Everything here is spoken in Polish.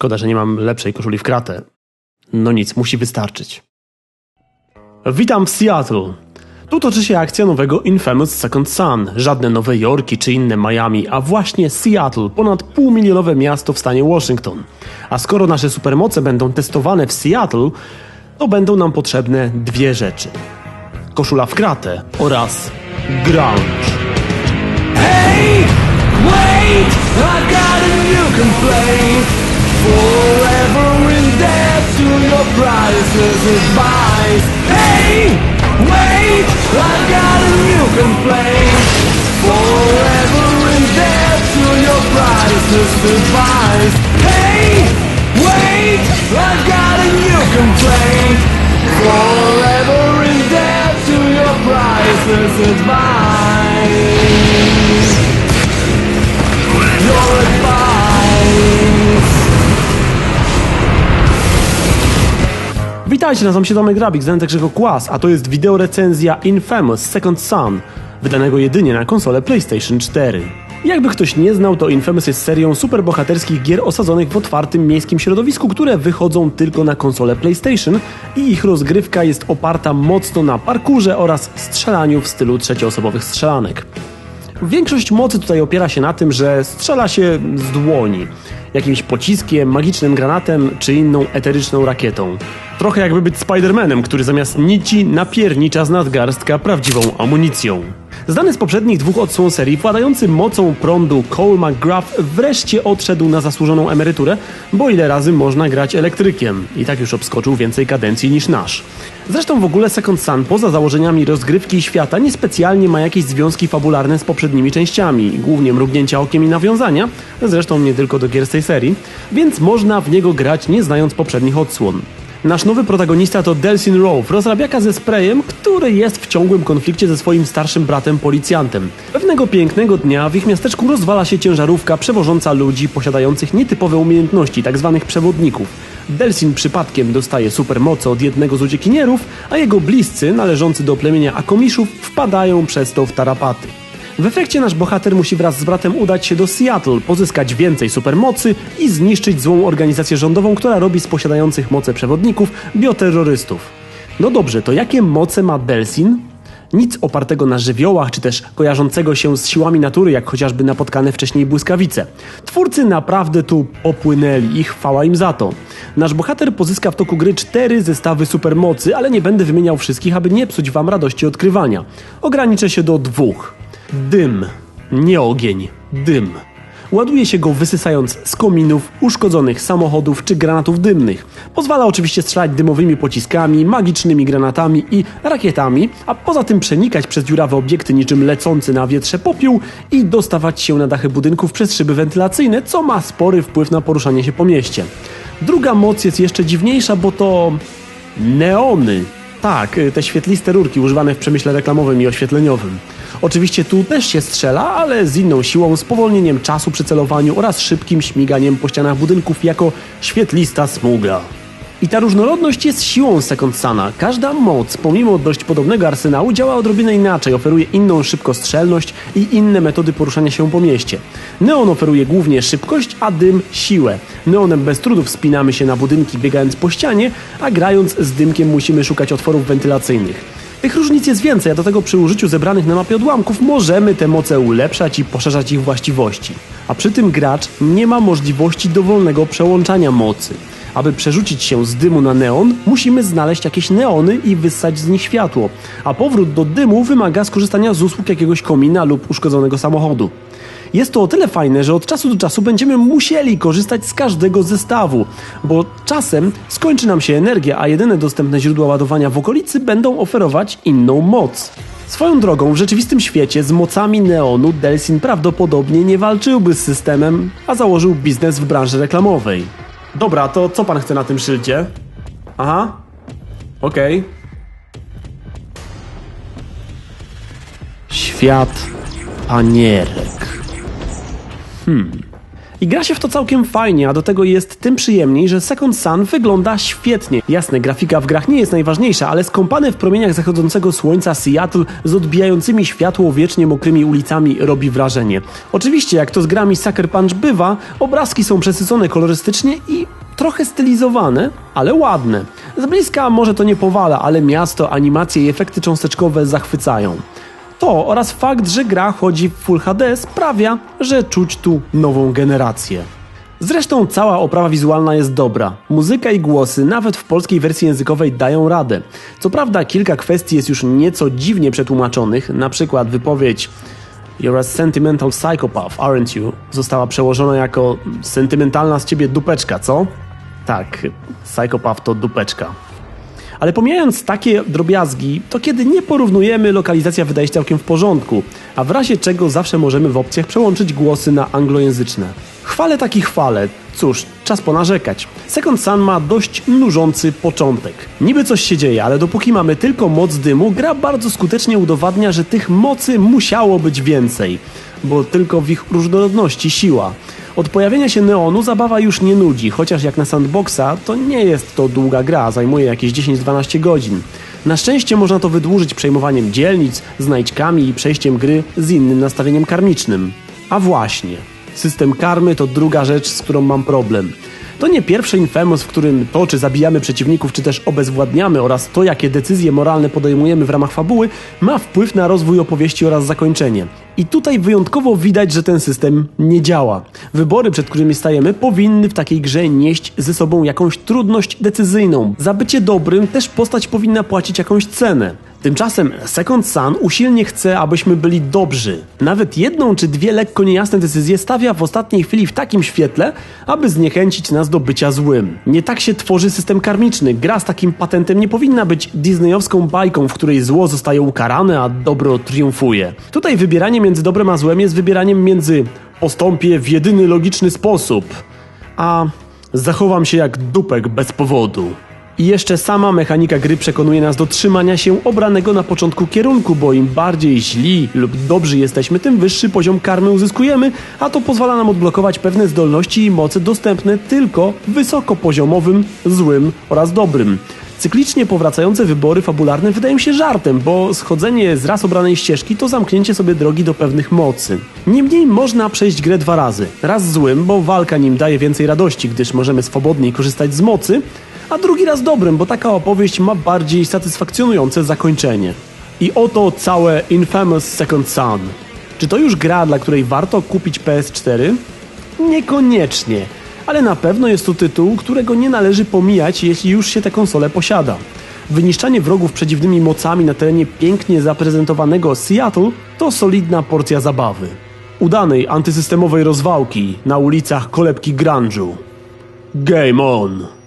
Szkoda, że nie mam lepszej koszuli w kratę. No nic, musi wystarczyć. Witam w Seattle. Tu toczy się akcja nowego Infamous Second Son. Żadne Nowe Jorki czy inne Miami, a właśnie Seattle, ponad półmilionowe miasto w stanie Washington. A skoro nasze supermoce będą testowane w Seattle, to będą nam potrzebne dwie rzeczy. Koszula w kratę oraz grunge. Hey, wait, I got a new complaint. Forever in debt to your priceless advice. Hey, wait, I got a new complaint. Forever in debt to your priceless advice. Hey, wait, I got a new complaint. Forever in debt to your priceless advice. Your advice. Witajcie, nazywam się Tomek Grabik z Grzegorz Kłas, a to jest wideorecenzja Infamous Second Son, wydanego jedynie na konsolę PlayStation 4. Jakby ktoś nie znał, to Infamous jest serią superbohaterskich gier osadzonych w otwartym miejskim środowisku, które wychodzą tylko na konsolę PlayStation i ich rozgrywka jest oparta mocno na parkurze oraz strzelaniu w stylu trzecioosobowych strzelanek. Większość mocy tutaj opiera się na tym, że strzela się z dłoni, jakimś pociskiem, magicznym granatem czy inną eteryczną rakietą. Trochę jakby być Spider-Manem, który zamiast nici napiernicza z nadgarstka prawdziwą amunicją. Znany z poprzednich dwóch odsłon serii, władający mocą prądu Cole McGrath wreszcie odszedł na zasłużoną emeryturę, bo ile razy można grać elektrykiem? I tak już obskoczył więcej kadencji niż nasz. Zresztą w ogóle Second Son poza założeniami rozgrywki i świata niespecjalnie ma jakieś związki fabularne z poprzednimi częściami, głównie mrugnięcia okiem i nawiązania, zresztą nie tylko do gier z tej serii, więc można w niego grać nie znając poprzednich odsłon. Nasz nowy protagonista to Delsin Rowe, rozrabiaka ze sprayem, który jest w ciągłym konflikcie ze swoim starszym bratem policjantem. Pewnego pięknego dnia w ich miasteczku rozwala się ciężarówka przewożąca ludzi posiadających nietypowe umiejętności, tzw. przewodników. Delsin przypadkiem dostaje supermoce od jednego z uciekinierów, a jego bliscy, należący do plemienia Akomiszów, wpadają przez to w tarapaty. W efekcie nasz bohater musi wraz z bratem udać się do Seattle, pozyskać więcej supermocy i zniszczyć złą organizację rządową, która robi z posiadających moce przewodników bioterrorystów. No dobrze, to jakie moce ma Delsin? Nic opartego na żywiołach, czy też kojarzącego się z siłami natury, jak chociażby napotkane wcześniej błyskawice. Twórcy naprawdę tu popłynęli i chwała im za to. Nasz bohater pozyska w toku gry 4 zestawy supermocy, ale nie będę wymieniał wszystkich, aby nie psuć wam radości odkrywania. Ograniczę się do 2. Dym. Nie ogień. Dym. Ładuje się go wysysając z kominów, uszkodzonych samochodów czy granatów dymnych. Pozwala oczywiście strzelać dymowymi pociskami, magicznymi granatami i rakietami, a poza tym przenikać przez dziurawe obiekty niczym lecący na wietrze popiół i dostawać się na dachy budynków przez szyby wentylacyjne, co ma spory wpływ na poruszanie się po mieście. Druga moc jest jeszcze dziwniejsza, bo to neony. Tak, te świetliste rurki używane w przemyśle reklamowym i oświetleniowym. Oczywiście tu też się strzela, ale z inną siłą, spowolnieniem czasu przy celowaniu oraz szybkim śmiganiem po ścianach budynków jako świetlista smuga. I ta różnorodność jest siłą Second Sona. Każda moc, pomimo dość podobnego arsenału, działa odrobinę inaczej, oferuje inną szybkostrzelność i inne metody poruszania się po mieście. Neon oferuje głównie szybkość, a dym siłę. Neonem bez trudu wspinamy się na budynki biegając po ścianie, a grając z dymkiem musimy szukać otworów wentylacyjnych. Tych różnic jest więcej, a do tego przy użyciu zebranych na mapie odłamków możemy te moce ulepszać i poszerzać ich właściwości. A przy tym gracz nie ma możliwości dowolnego przełączania mocy. Aby przerzucić się z dymu na neon, musimy znaleźć jakieś neony i wyssać z nich światło, a powrót do dymu wymaga skorzystania z usług jakiegoś komina lub uszkodzonego samochodu. Jest to o tyle fajne, że od czasu do czasu będziemy musieli korzystać z każdego zestawu, bo czasem skończy nam się energia, a jedyne dostępne źródła ładowania w okolicy będą oferować inną moc. Swoją drogą, w rzeczywistym świecie z mocami neonu Delsin prawdopodobnie nie walczyłby z systemem, a założył biznes w branży reklamowej. Dobra, to co pan chce na tym szyldzie? Aha. Okej. Świat panierek. I gra się w to całkiem fajnie, a do tego jest tym przyjemniej, że Second Son wygląda świetnie. Jasne, grafika w grach nie jest najważniejsza, ale skąpane w promieniach zachodzącego słońca Seattle z odbijającymi światło wiecznie mokrymi ulicami robi wrażenie. Oczywiście, jak to z grami Sucker Punch bywa, obrazki są przesycone kolorystycznie i trochę stylizowane, ale ładne. Z bliska może to nie powala, ale miasto, animacje i efekty cząsteczkowe zachwycają. To oraz fakt, że gra chodzi w Full HD sprawia, że czuć tu nową generację. Zresztą cała oprawa wizualna jest dobra. Muzyka i głosy nawet w polskiej wersji językowej dają radę. Co prawda kilka kwestii jest już nieco dziwnie przetłumaczonych, na przykład wypowiedź "You're a sentimental psychopath, aren't you?" została przełożona jako "sentymentalna z ciebie dupeczka, co?" Tak, psychopath to dupeczka. Ale pomijając takie drobiazgi, to kiedy nie porównujemy, lokalizacja wydaje się całkiem w porządku, a w razie czego zawsze możemy w opcjach przełączyć głosy na anglojęzyczne. Chwalę taki chwalę. Cóż, czas ponarzekać. Second Son ma dość nużący początek. Niby coś się dzieje, ale dopóki mamy tylko moc dymu, gra bardzo skutecznie udowadnia, że tych mocy musiało być więcej, bo tylko w ich różnorodności siła. Od pojawienia się neonu zabawa już nie nudzi, chociaż jak na sandboxa to nie jest to długa gra, zajmuje jakieś 10-12 godzin. Na szczęście można to wydłużyć przejmowaniem dzielnic, znajdźkami i przejściem gry z innym nastawieniem karmicznym. A właśnie, system karmy to druga rzecz, z którą mam problem. To nie pierwszy Infamous, w którym to, czy zabijamy przeciwników, czy też obezwładniamy oraz to, jakie decyzje moralne podejmujemy w ramach fabuły, ma wpływ na rozwój opowieści oraz zakończenie. I tutaj wyjątkowo widać, że ten system nie działa. Wybory, przed którymi stajemy, powinny w takiej grze nieść ze sobą jakąś trudność decyzyjną. Za bycie dobrym też postać powinna płacić jakąś cenę. Tymczasem Second Son usilnie chce, abyśmy byli dobrzy. Nawet jedną czy dwie lekko niejasne decyzje stawia w ostatniej chwili w takim świetle, aby zniechęcić nas do bycia złym. Nie tak się tworzy system karmiczny. Gra z takim patentem nie powinna być disneyowską bajką, w której zło zostaje ukarane, a dobro triumfuje. Tutaj wybieranie między dobrem a złem jest wybieraniem między postąpię w jedyny logiczny sposób, a zachowam się jak dupek bez powodu. I jeszcze sama mechanika gry przekonuje nas do trzymania się obranego na początku kierunku, bo im bardziej źli lub dobrzy jesteśmy, tym wyższy poziom karmy uzyskujemy, a to pozwala nam odblokować pewne zdolności i moce dostępne tylko wysokopoziomowym, złym oraz dobrym. Cyklicznie powracające wybory fabularne wydają się żartem, bo schodzenie z raz obranej ścieżki to zamknięcie sobie drogi do pewnych mocy. Niemniej można przejść grę dwa razy. Raz złym, bo walka nim daje więcej radości, gdyż możemy swobodniej korzystać z mocy, a drugi raz dobrym, bo taka opowieść ma bardziej satysfakcjonujące zakończenie. I oto całe Infamous Second Son. Czy to już gra, dla której warto kupić PS4? Niekoniecznie, ale na pewno jest to tytuł, którego nie należy pomijać, jeśli już się tę konsolę posiada. Wyniszczanie wrogów przedziwnymi mocami na terenie pięknie zaprezentowanego Seattle to solidna porcja zabawy. Udanej antysystemowej rozwałki na ulicach kolebki grunge'u. Game on!